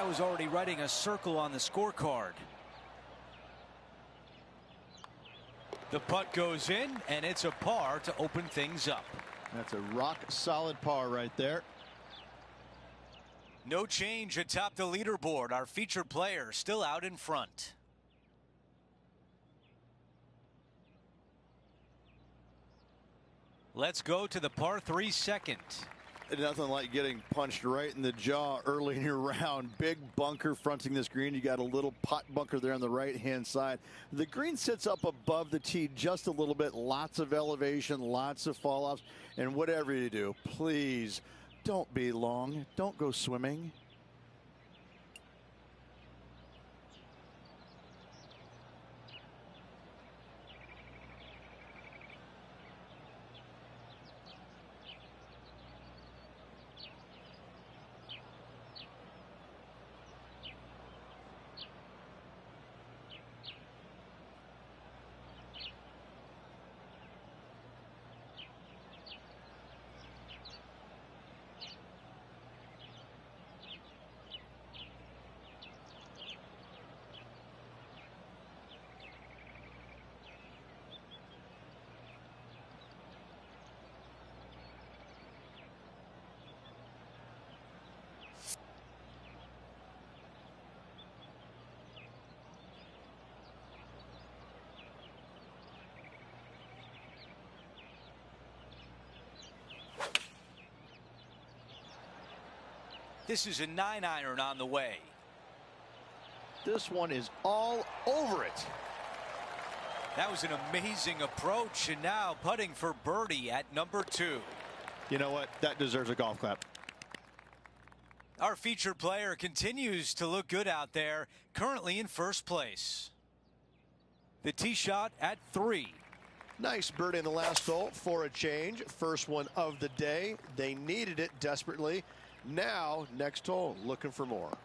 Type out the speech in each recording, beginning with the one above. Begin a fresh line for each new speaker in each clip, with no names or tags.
pros already writing a circle on the scorecard. The putt goes in, and it's a par to open things up.
That's a rock solid par right there.
No change atop the leaderboard. Our featured player still out in front. Let's go to the par 3 second.
Nothing like getting punched right in the jaw early in your round. Big bunker fronting this green. You got a little pot bunker there on the right hand side. The green sits up above the tee just a little bit. Lots of elevation, lots of fall offs. And whatever you do, please don't be long. Don't go swimming.
This is a 9-iron on the way.
This one is all over it.
That was an amazing approach, and now putting for birdie at number 2.
You know what? That deserves a golf clap.
Our featured player continues to look good out there, currently in first place. The tee shot at 3.
Nice birdie in the last hole for a change. First one of the day. They needed it desperately. Now, next hole, looking for more.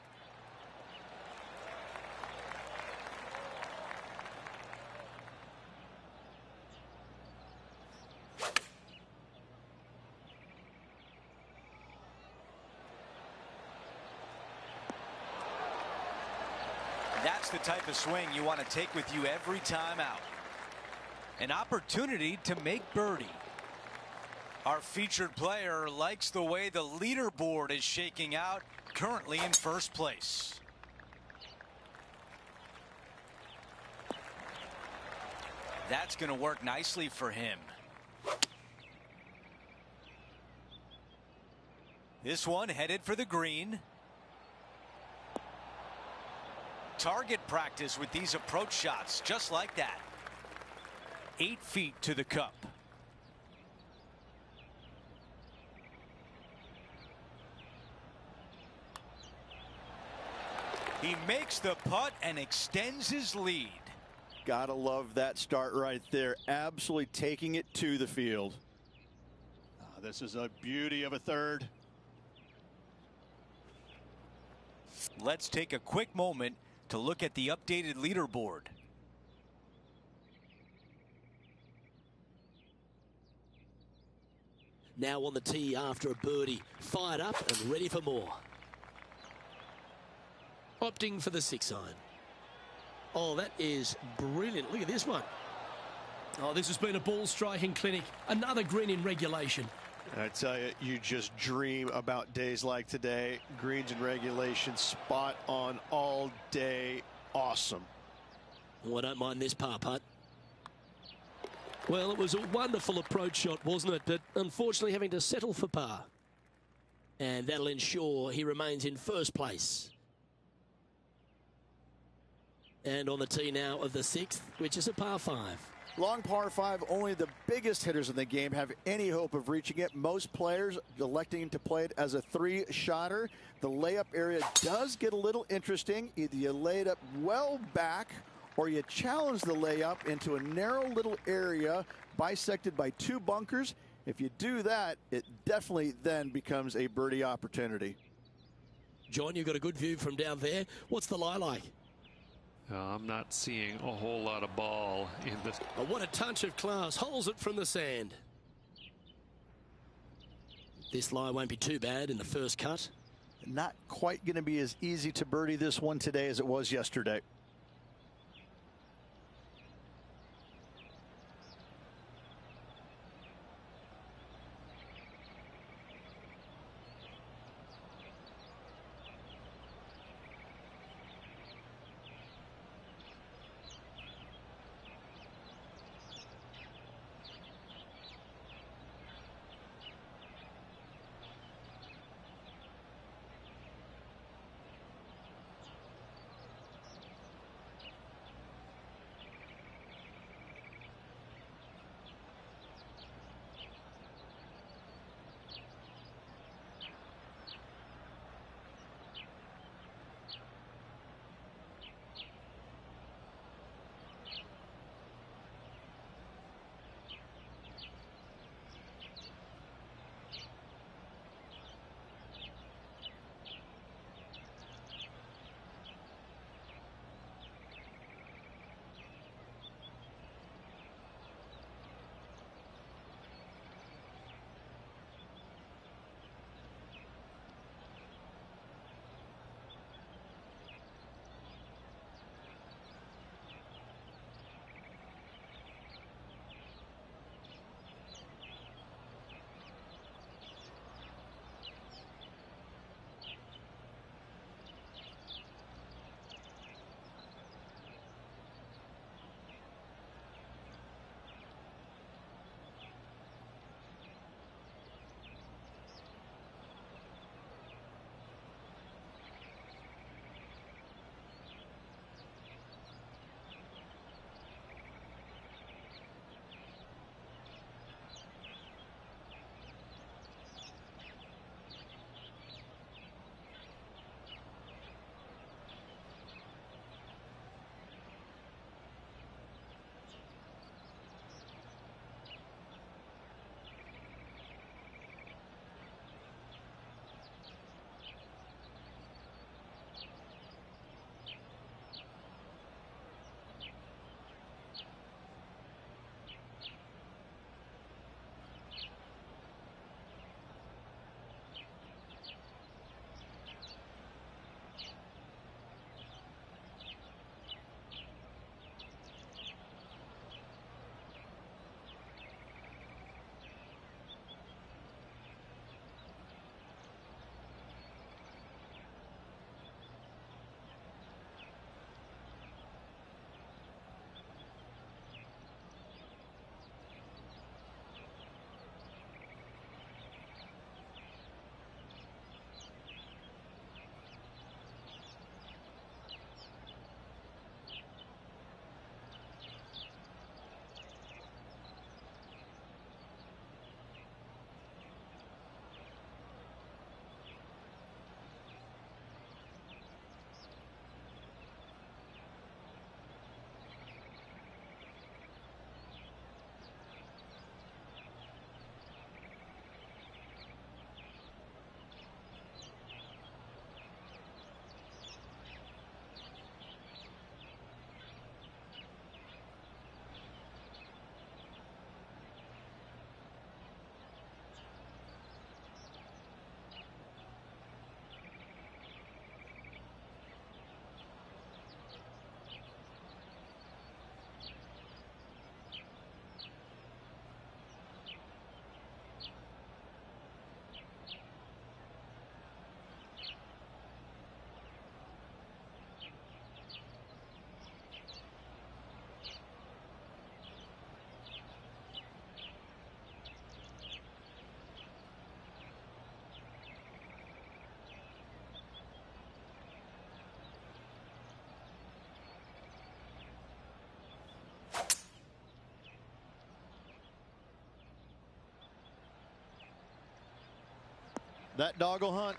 That's the type of swing you want to take with you every time out. An opportunity to make birdie. Our featured player likes the way the leaderboard is shaking out, currently in first place. That's going to work nicely for him. This one headed for the green. Target practice with these approach shots, just like that. 8 feet to the cup. He makes the putt and extends his lead.
Gotta love that start right there. Absolutely taking it to the field. This is a beauty of a third.
Let's take a quick moment to look at the updated leaderboard.
Now on the tee after a birdie, fired up and ready for more. Opting for the 6-iron. Oh, that is brilliant. Look at this one. Oh, this has been a ball striking clinic. Another green in regulation.
I tell you, you just dream about days like today. Greens in regulation, spot on all day. Awesome.
Oh, I don't mind this par putt. Well, it was a wonderful approach shot, wasn't it? But unfortunately having to settle for par. And that'll ensure he remains in first place. And on the tee now of the 6th, which is a par 5.
Long par 5, only the biggest hitters in the game have any hope of reaching it. Most players electing to play it as a 3-shotter. The layup area does get a little interesting. Either you lay it up well back or you challenge the layup into a narrow little area bisected by 2 bunkers. If you do that, it definitely then becomes a birdie opportunity.
John, you've got a good view from down there. What's the lie like?
I'm not seeing a whole lot of ball in this.
Oh, what a touch of class. Holds it from the sand. This lie won't be too bad in the first cut.
Not quite going to be as easy to birdie this one today as it was yesterday. That dog will hunt.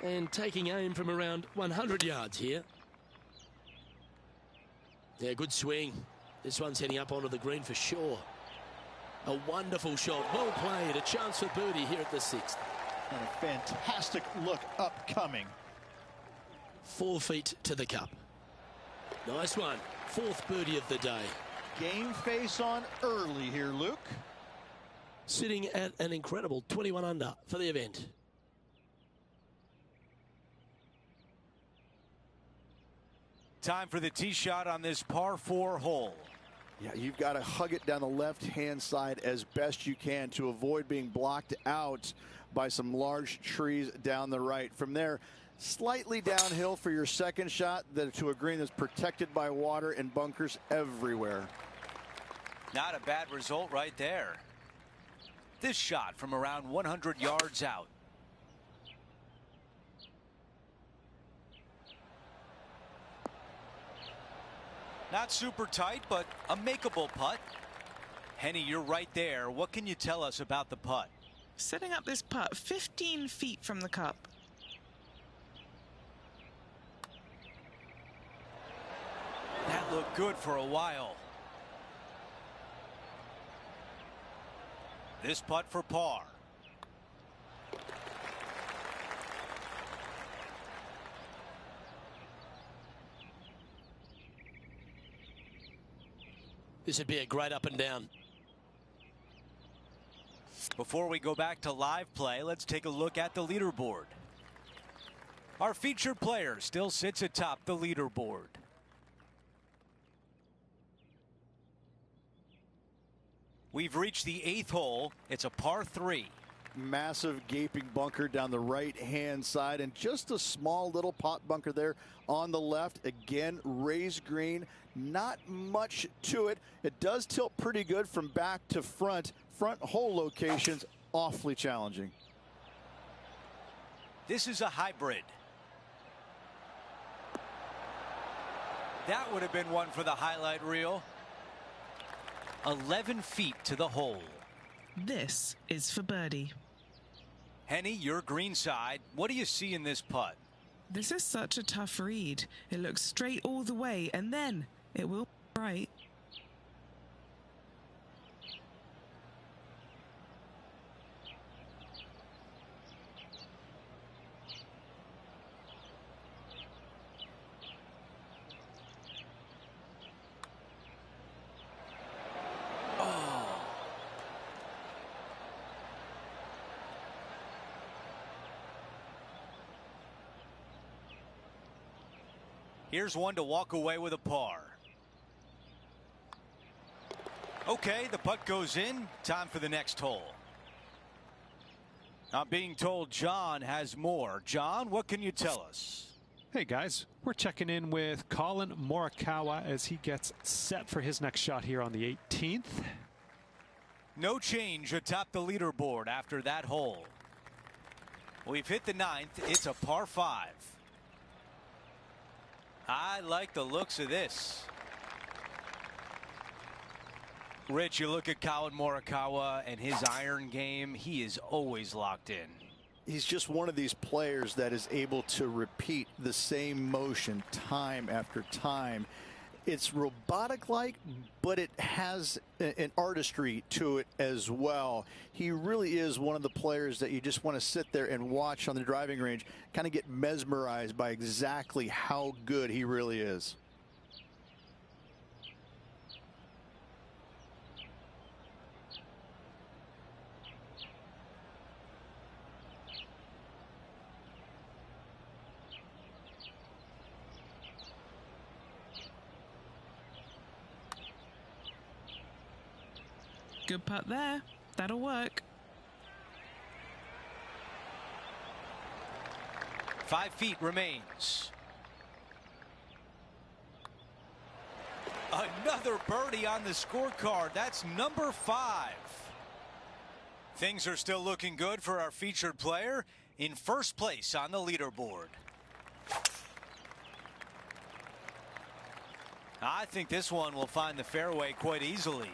And taking aim from around 100 yards here. Yeah, good swing. This one's heading up onto the green for sure. A wonderful shot. Well played. A chance for birdie here at the 6th.
And a fantastic look upcoming.
4 feet to the cup. Nice one. 4th birdie of the day.
Game face on early here, Luke.
Sitting at an incredible 21 under for the event.
time for the tee shot on this par 4 hole.
Yeah, you've got to hug it down the left-hand side as best you can to avoid being blocked out by some large trees down the right. From there, slightly downhill for your second shot to a green that's protected by water and bunkers everywhere.
Not a bad result right there. This shot from around 100 yards out. Not super tight, but a makeable putt. Henny, you're right there. What can you tell us about the putt?
Setting up this putt 15 feet from the cup.
That looked good for a while. This putt for par.
This would be a great up and down.
Before we go back to live play, let's take a look at the leaderboard. Our featured player still sits atop the leaderboard. We've reached the 8th hole. It's a par 3.
Massive gaping bunker down the right-hand side and just a small little pot bunker there on the left. Again, raised green. Not much to it. It does tilt pretty good from back to front. Front hole locations awfully challenging.
This is a hybrid. That would have been one for the highlight reel. 11 feet to the hole.
This is for birdie.
Henny, your green side. What do you see in this putt?
This is such a tough read. It looks straight all the way, and then it will be right.
Here's one to walk away with a par. Okay, the putt goes in. Time for the next hole. I'm being told John has more. John, what can you tell us?
Hey guys, we're checking in with Collin Morikawa as he gets set for his next shot here on the 18th.
No change atop the leaderboard after that hole. We've hit the 9th. It's a par 5. I like the looks of this. Rich, you look at Collin Morikawa and his iron game. He is always locked in.
He's just one of these players that is able to repeat the same motion time after time. It's robotic-like, but it has an artistry to it as well. He really is one of the players that you just want to sit there and watch on the driving range, kind of get mesmerized by exactly how good he really is.
Good putt there. That'll work.
5 feet remains. Another birdie on the scorecard. That's number 5. Things are still looking good for our featured player in first place on the leaderboard. I think this one will find the fairway quite easily.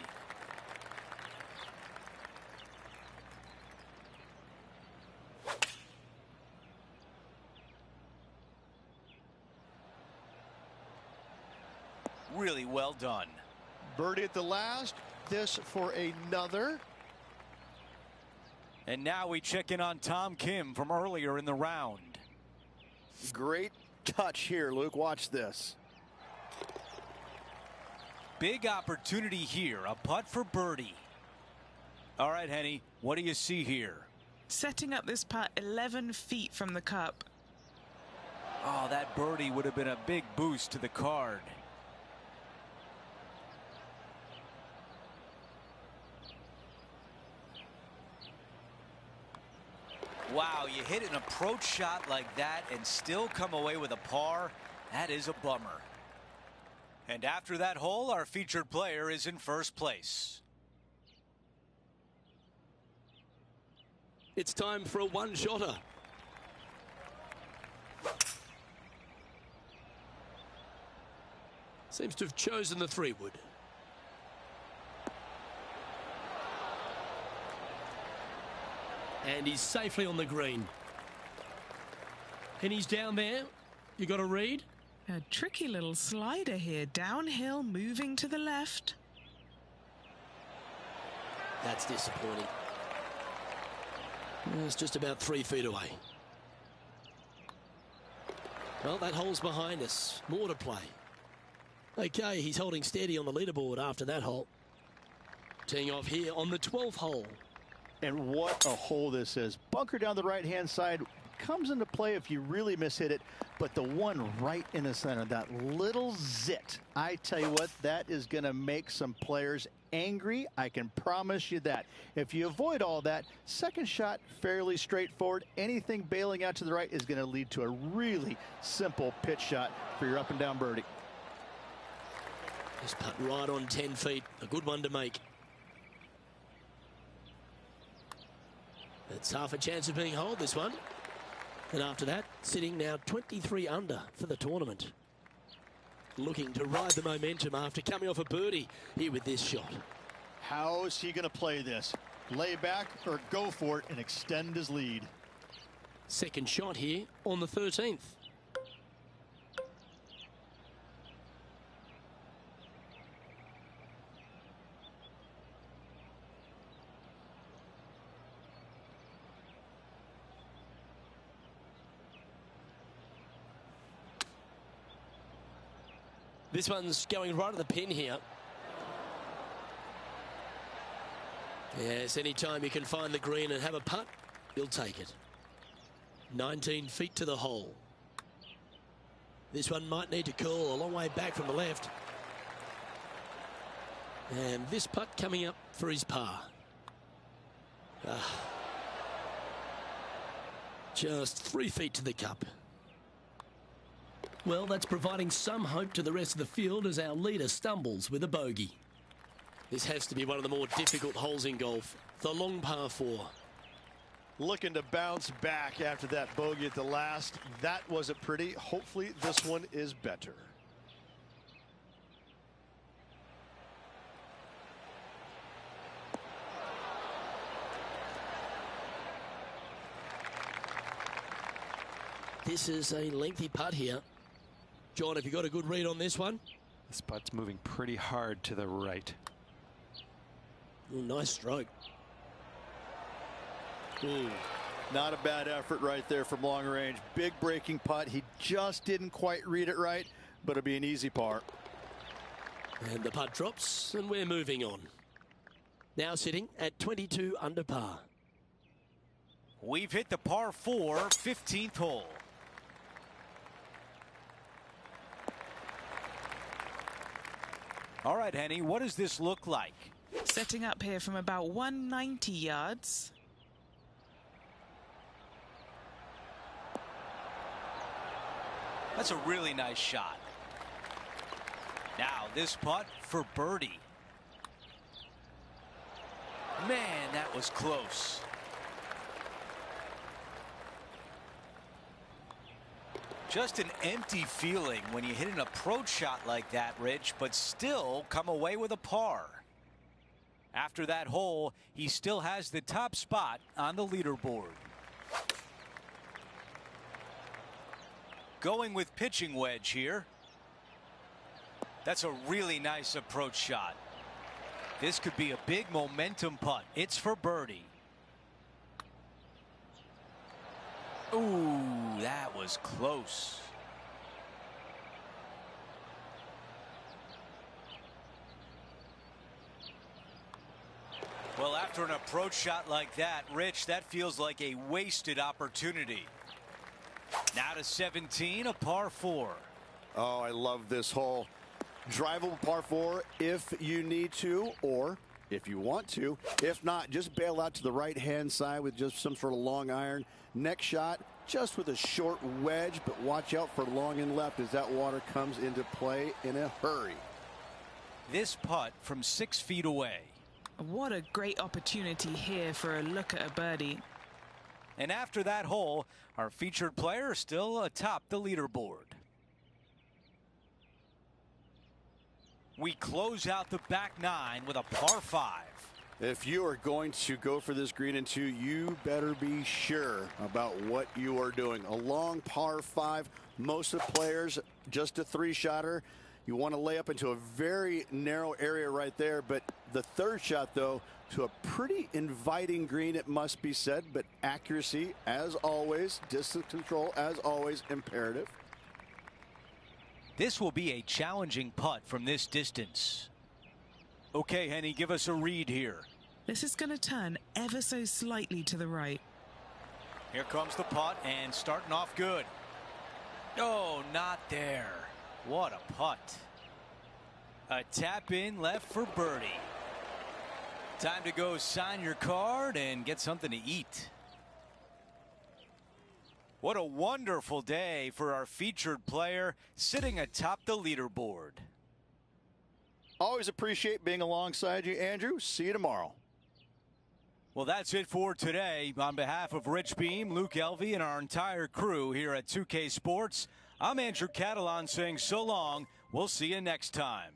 Really well done.
Birdie at the last. This for another.
And now we check in on Tom Kim from earlier in the round.
Great touch here, Luke. Watch this.
Big opportunity here. A putt for birdie. All right, Henny, what do you see here?
Setting up this putt 11 feet from the cup.
Oh, that birdie would have been a big boost to the card. Wow, you hit an approach shot like that and still come away with a par. That is a bummer. And after that hole, our featured player is in first place.
It's time for a one-shotter. Seems to have chosen the 3-wood. And he's safely on the green. And he's down there. You got to read.
A tricky little slider here. Downhill, moving to the left.
That's disappointing. It's just about 3 feet away. Well, that hole's behind us. More to play. Okay, he's holding steady on the leaderboard after that hole. Teeing off here on the 12th hole.
And what a hole this is. Bunker down the right-hand side comes into play if you really mishit it, but the one right in the center, that little zit, I tell you what, that is going to make some players angry. I can promise you that. If you avoid all that, second shot fairly straightforward. Anything bailing out to the right is going to lead to a really simple pitch shot for your up and down birdie.
Just putt right on 10 feet. A good one to make. It's half a chance of being holed, this one. And after that, sitting now 23 under for the tournament. Looking to ride the momentum after coming off a birdie here with this shot.
How is he going to play this? Lay back or go for it and extend his lead?
Second shot here on the 13th. This one's going right at the pin here. Yes, anytime you can find the green and have a putt, you'll take it. 19 feet to the hole. This one might need to curl a long way back from the left. And this putt coming up for his par. Just 3 feet to the cup. Well, that's providing some hope to the rest of the field as our leader stumbles with a bogey. This has to be one of the more difficult holes in golf. The long par 4.
Looking to bounce back after that bogey at the last. That wasn't pretty. Hopefully this one is better.
This is a lengthy putt here. John, have you got a good read on this one?
This putt's moving pretty hard to the right.
Ooh, nice stroke.
Not a bad effort right there from long range. Big breaking putt. He just didn't quite read it right, but it'll be an easy par.
And the putt drops, and we're moving on. Now sitting at 22 under par.
We've hit the par 4, 15th hole. All right, Henny, what does this look like?
Setting up here from about 190 yards.
That's a really nice shot. Now this putt for birdie. Man, that was close. Just an empty feeling when you hit an approach shot like that, Rich, but still come away with a par. After that hole, he still has the top spot on the leaderboard. Going with pitching wedge here. That's a really nice approach shot. This could be a big momentum putt. It's for birdie. Ooh, that was close. Well, after an approach shot like that, Rich, that feels like a wasted opportunity. Now to 17, a par 4.
Oh, I love this hole. Drivable par 4 if you need to, or if you want to. If not, just bail out to the right-hand side with just some sort of long iron. Next shot, just with a short wedge, but watch out for long and left as that water comes into play in a hurry.
This putt from 6 feet away.
What a great opportunity here for a look at a birdie.
And after that hole, our featured player still atop the leaderboard. We close out the back 9 with a par 5.
If you are going to go for this green in 2, you better be sure about what you are doing. A long par 5. Most of the players just a 3-shotter. You want to lay up into a very narrow area right there, but the third shot, though, to a pretty inviting green, it must be said, but accuracy, as always, distance control, as always, imperative.
This will be a challenging putt from this distance. Okay, Henny, give us a read here.
This is going to turn ever so slightly to the right.
Here comes the putt, and starting off good. Oh, not there. What a putt. A tap in left for birdie. Time to go sign your card and get something to eat. What a wonderful day for our featured player sitting atop the leaderboard.
Always appreciate being alongside you, Andrew. See you tomorrow.
Well, that's it for today. On behalf of Rich Beam, Luke Elvey, and our entire crew here at 2K Sports, I'm Andrew Catalan saying so long. We'll see you next time.